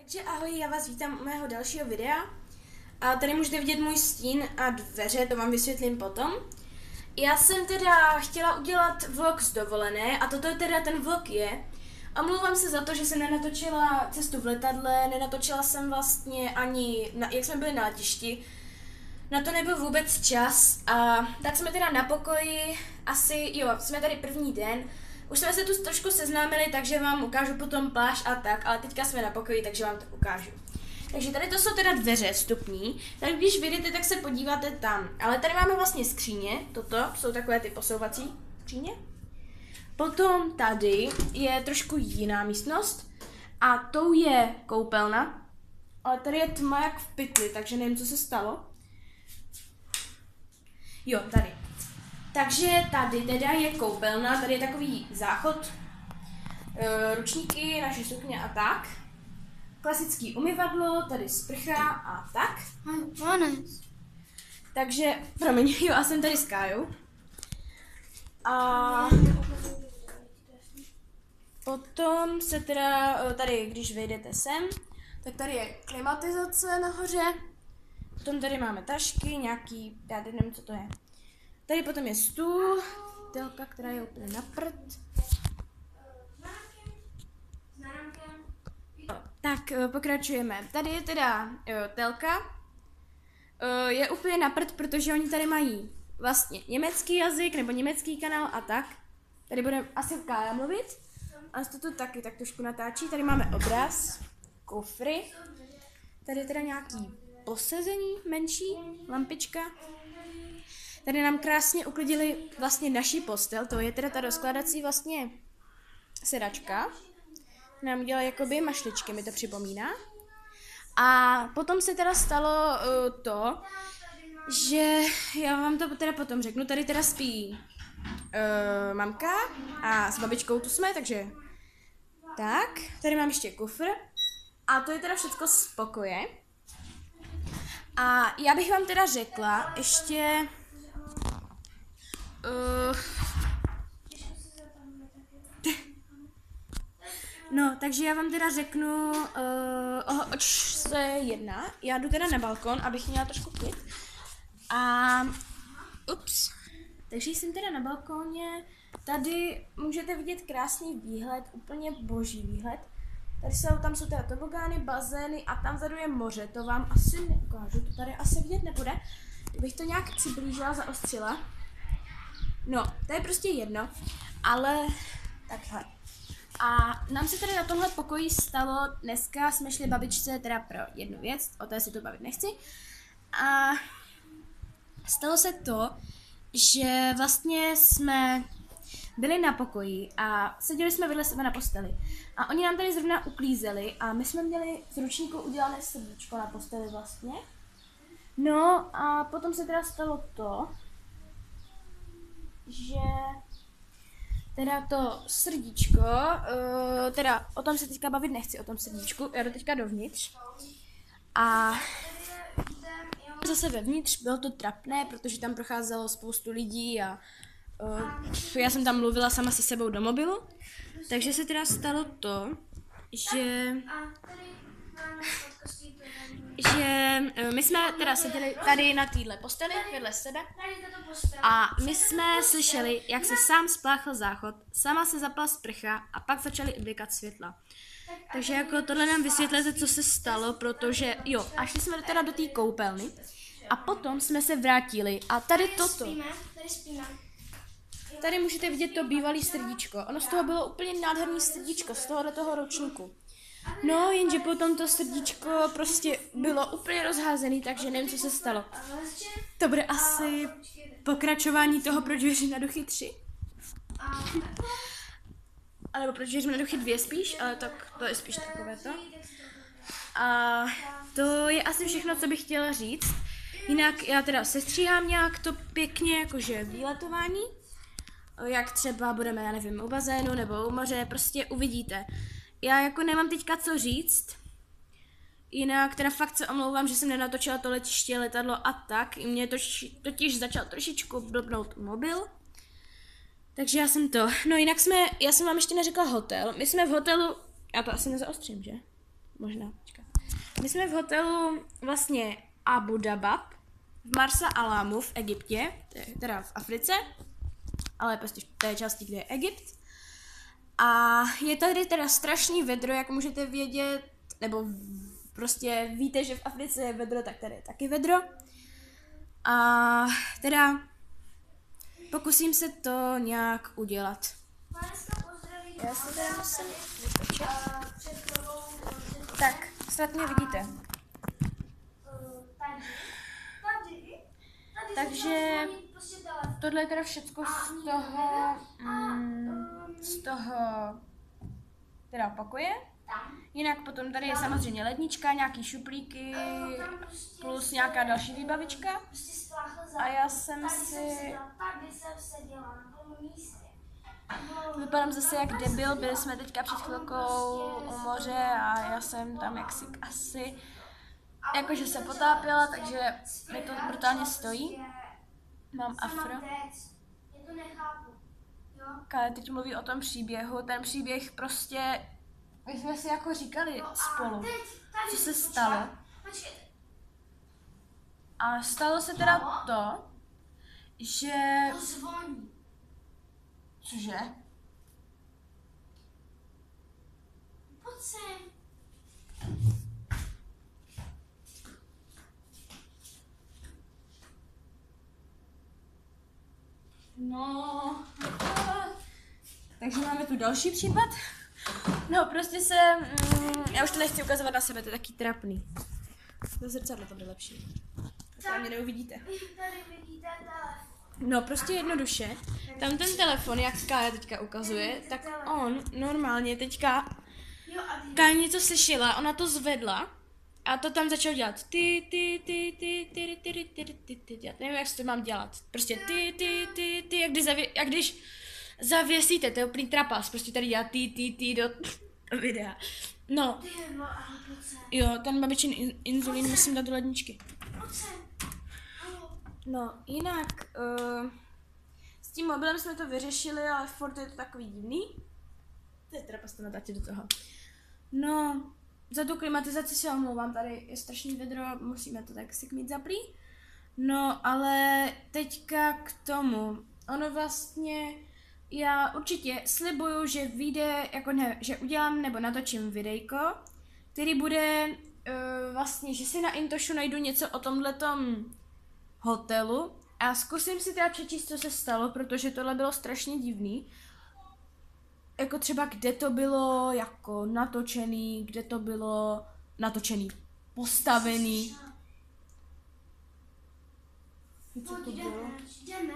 Takže ahoj, já vás vítám u mého dalšího videa. A tady můžete vidět můj stín a dveře, to vám vysvětlím potom. Já jsem teda chtěla udělat vlog z dovolené a toto teda ten vlog je. Omlouvám se za to, že jsem nenatočila cestu v letadle, nenatočila jsem vlastně ani, jak jsme byli na letišti. Na to nebyl vůbec čas a tak jsme teda na pokoji, jsme tady první den. Už jsme se tu trošku seznámili, takže vám ukážu potom pláž a tak, ale teďka jsme na pokoji, takže vám to ukážu. Takže tady to jsou teda dveře vstupní, tak když vyjdete, tak se podíváte tam. Ale tady máme vlastně skříně, toto jsou takové ty posouvací skříně. Potom tady je trošku jiná místnost a tou je koupelna, ale tady je tma jak v pytli, takže nevím, co se stalo. Jo, tady. Takže tady teda je koupelna, tady je takový záchod, ručníky, naše sukně a tak. Klasický umyvadlo, tady sprcha a tak. Takže, promiň, jo, a jsem tady s Kájou. A potom se teda, tady, když vejdete sem, tak tady je klimatizace nahoře. Potom tady máme tašky, nějaký, já nevím, co to je. Tady potom je stůl, telka, která je úplně na prd. Tak pokračujeme. Tady je teda telka. Je úplně na prd, protože oni tady mají vlastně německý jazyk nebo německý kanál a tak. Tady bude asi Kája mluvit. A to tu taky tak trošku natáčí. Tady máme obraz, kufry. Tady je teda nějaký posezení menší, lampička. Tady nám krásně uklidili vlastně naši postel, to je teda ta rozkládací vlastně sedačka. Nám udělali jakoby mašličky, mi to připomíná. A potom se teda stalo to, že já vám to teda potom řeknu, tady teda spí mamka a s babičkou tu jsme, takže tak, tady mám ještě kufr a to je teda všechno z pokoje. A já bych vám teda řekla ještě no, takže já vám teda řeknu, oč se jedná. Já jdu teda na balkon, abych měla trošku klid. A, takže jsem teda na balkóně. Tady můžete vidět krásný výhled, úplně boží výhled. Tam jsou teda tobogány, bazény a tam vzadu je moře. To vám asi neukážu, to tady asi vidět nebude. Kdybych to nějak přiblížila, zaostřila. No, to je prostě jedno, ale takhle. A nám se tady na tomhle pokoji stalo, dneska jsme šli babičce teda pro jednu věc, o té si tu bavit nechci. A stalo se to, že vlastně jsme byli na pokoji a seděli jsme vedle sebe na posteli. A oni nám tady zrovna uklízeli a my jsme měli z ručníku udělané srdíčko na posteli vlastně. No a potom se teda stalo to, že teda to srdíčko, teda o tom se teďka bavit nechci, o tom srdíčku, já jdu teďka dovnitř. A zase vevnitř bylo to trapné, protože tam procházelo spoustu lidí a já jsem tam mluvila sama se sebou do mobilu. Takže se teda stalo to, že my jsme teda seděli tady na téhle posteli vedle sebe a my jsme slyšeli, jak se sám spláchl záchod, sama se zapala sprcha a pak začaly blikat světla. Takže jako tohle nám vysvětlete, co se stalo, protože jo, a šli jsme teda do té koupelny a potom jsme se vrátili a tady toto. Tady můžete vidět to bývalý srdíčko. Ono z toho bylo úplně nádherný srdíčko, z toho ročníku. No, jenže potom to srdíčko prostě bylo úplně rozházený, takže nevím, co se stalo. To bude asi pokračování toho, proč věřím na duchy 3. A nebo proč věřím na duchy 2 spíš, ale tak to je spíš takové to. A to je asi všechno, co bych chtěla říct. Jinak já teda sestříhám nějak to pěkně, jakože výletování. Jak třeba budeme, já nevím, u bazénu nebo u moře, prostě uvidíte. Já jako nemám teďka co říct, jinak teda fakt se omlouvám, že jsem nenatočila to letiště, letadlo a tak, i mě totiž začal trošičku blbnout mobil, takže já jsem to, no jinak já jsem vám ještě neřekla hotel, my jsme v hotelu, já to asi nezaostřím, že? možná, počkat. My jsme v hotelu vlastně Abu Dabab v Marsa Alamu v Egyptě, teda v Africe, ale prostě v té části, kde je Egypt. A je tady teda strašný vedro, jak můžete vědět, nebo prostě víte, že v Africe je vedro, tak tady je taky vedro. A teda pokusím se to nějak udělat. Já se teda musím vytočit. Tak, snad mě vidíte. Takže tohle je teda všecko z toho teda opakuje. Jinak potom tady je samozřejmě lednička, nějaký šuplíky plus nějaká další výbavička. A já jsem si... Vypadám zase jak debil, byli jsme teďka před chvilkou u moře a já jsem tam jaksi asi jakože se potápěla, takže mi to brutálně stojí. Mám afro. Kále teď mluví o tom příběhu, ten příběh prostě, my jsme si jako říkali spolu, co se stalo. A stalo se teda to, že... Cože? Pojď sem. No... Takže máme tu další případ. No prostě se... já už to nechci ukazovat na sebe, to je taky trapný. To zrcadlo to bude lepší. Tam mě neuvidíte. Tady vidíte telefon. No prostě jednoduše, tam ten telefon, jak Kája teďka ukazuje, tak on normálně teďka Kája něco slyšela, ona to zvedla a to tam začal dělat já nevím, jak to mám dělat, prostě jak když zavěsíte, to je úplný trapas, prostě tady dělá do videa. No, jo, ten babičin inzulín musím dát do ledničky. No, jinak, s tím mobilem jsme to vyřešili, ale furt je to takový divný. To je trapas to natáčet do toho. No, za tu klimatizaci se omlouvám, tady je strašný vedro, musíme to tak si mít zaplý. No, ale teďka k tomu, ono vlastně, já určitě slibuju, že vyjde, jako ne, že udělám nebo natočím videjko, který bude vlastně, že si na Intošu najdu něco o tomhletom hotelu a zkusím si teda přečíst, co se stalo, protože tohle bylo strašně divný. Jako třeba, kde to bylo jako natočený, kde to bylo natočený, postavený. Co to bylo? Jdeme.